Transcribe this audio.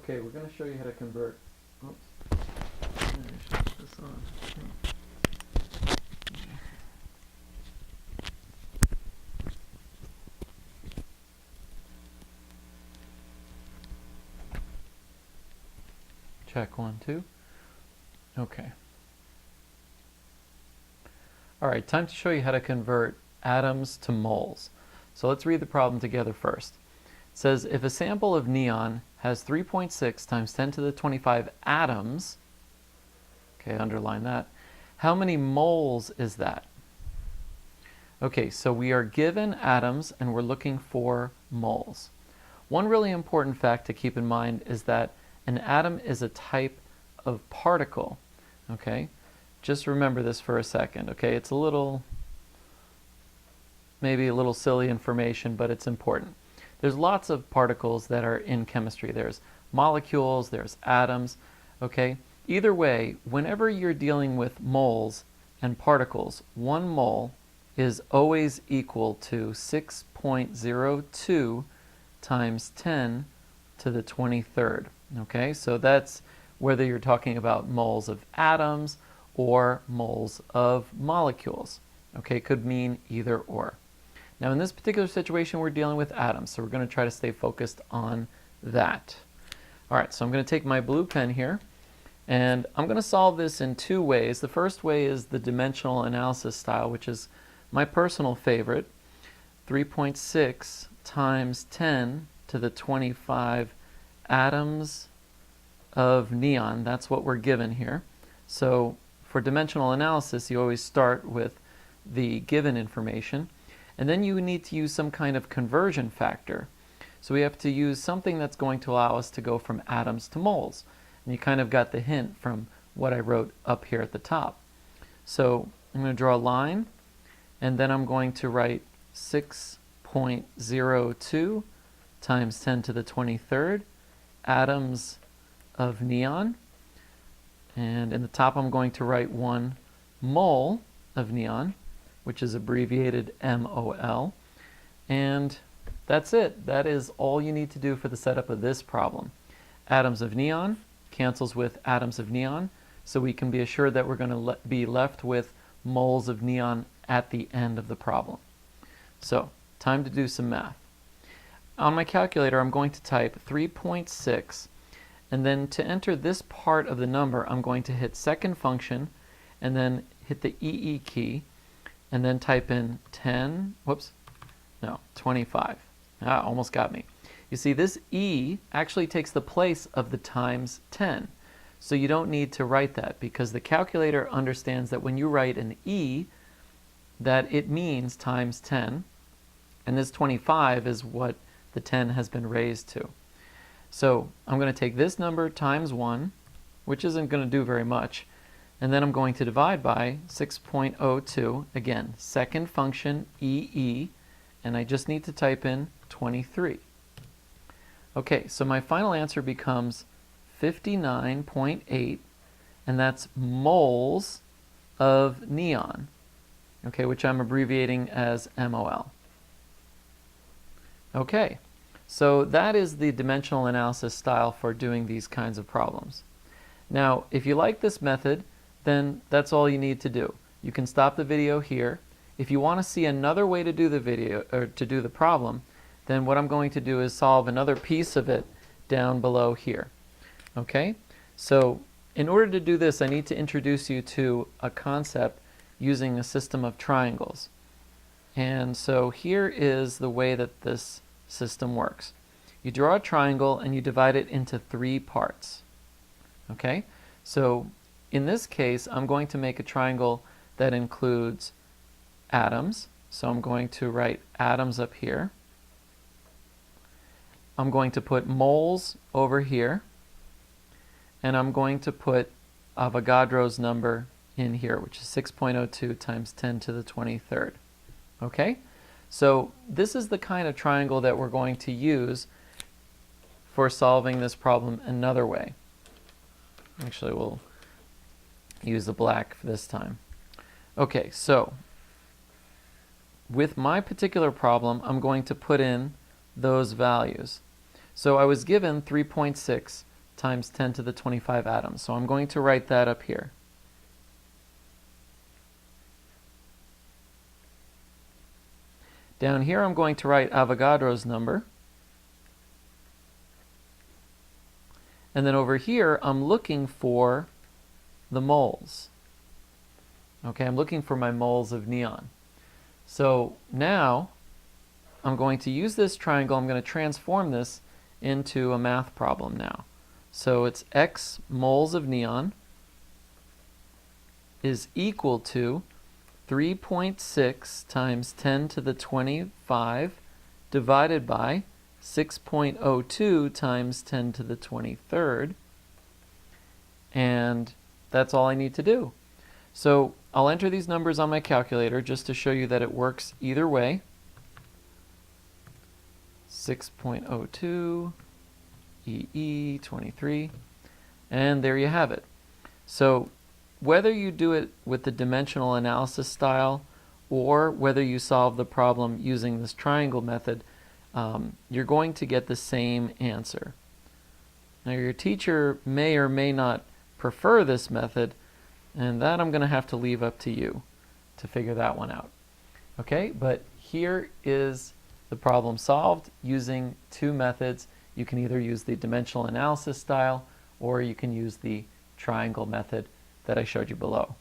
Okay, we're going to show you how to convert. Oops. I should put this on. Check 1, 2. Okay. All right, time to show you how to convert atoms to moles. So let's read the problem together first. It says if a sample of neon has 3.6 times 10 to the 25 atoms, okay, underline that, how many moles is that? Okay, so we are given atoms and we're looking for moles. One really important fact to keep in mind is that an atom is a type of particle, okay? Just remember this for a second, okay? It's maybe a little silly information, but it's important. There's lots of particles that are in chemistry. There's molecules, there's atoms, okay? Either way, whenever you're dealing with moles and particles, 1 mole is always equal to 6.02 times 10 to the 23rd, okay? So that's whether you're talking about moles of atoms or moles of molecules, okay? Could mean either or. Now in this particular situation we're dealing with atoms, so we're going to try to stay focused on that. All right, so I'm going to take my blue pen here and I'm going to solve this in 2 ways. The first way is the dimensional analysis style, which is my personal favorite. 3.6 times 10 to the 25 atoms of neon, that's what we're given here. So for dimensional analysis you always start with the given information, and then you need to use some kind of conversion factor. So we have to use something that's going to allow us to go from atoms to moles. And you kind of got the hint from what I wrote up here at the top. So I'm going to draw a line, and then I'm going to write 6.02 times 10 to the 23rd atoms of neon. And in the top I'm going to write 1 mole of neon, which is abbreviated MOL. And that's it. That is all you need to do for the setup of this problem. Atoms of neon cancels with atoms of neon, so we can be assured that we're going to be left with moles of neon at the end of the problem. So, time to do some math. On my calculator I'm going to type 3.6, and then to enter this part of the number I'm going to hit second function and then hit the EE key and then type in 25. Almost got me. You see, this E actually takes the place of the times 10. So you don't need to write that because the calculator understands that when you write an E, that it means times 10, and this 25 is what the 10 has been raised to. So I'm going to take this number times 1, which isn't going to do very much, and then I'm going to divide by 6.02, again, second function EE, and I just need to type in 23. Okay, so my final answer becomes 59.8, and that's moles of neon, okay, which I'm abbreviating as MOL. Okay, so that is the dimensional analysis style for doing these kinds of problems. Now, if you like this method, then that's all you need to do. You can stop the video here. If you want to see another way to do the video or to do the problem, then what I'm going to do is solve another piece of it down below here. Okay? So in order to do this, I need to introduce you to a concept using a system of triangles. And so here is the way that this system works. You draw a triangle and you divide it into 3 parts. Okay? So in this case, I'm going to make a triangle that includes atoms. So I'm going to write atoms up here. I'm going to put moles over here. And I'm going to put Avogadro's number in here, which is 6.02 times 10 to the 23rd. Okay? So this is the kind of triangle that we're going to use for solving this problem another way. Actually, we'll use the black for this time. Okay, so with my particular problem, I'm going to put in those values. So I was given 3.6 times 10 to the 25 atoms. So I'm going to write that up here. Down here I'm going to write Avogadro's number. And then over here I'm looking for the moles. Okay, I'm looking for my moles of neon. So now I'm going to use this triangle. I'm going to transform this into a math problem now. So it's X moles of neon is equal to 3.6 times 10 to the 25 divided by 6.02 times 10 to the 23rd. And that's all I need to do. So I'll enter these numbers on my calculator just to show you that it works either way. 6.02 EE 23, and there you have it. So whether you do it with the dimensional analysis style or whether you solve the problem using this triangle method, you're going to get the same answer. Now your teacher may or may not prefer this method, and that I'm going to have to leave up to you to figure that one out. Okay, but here is the problem solved using two methods. You can either use the dimensional analysis style or you can use the triangle method that I showed you below.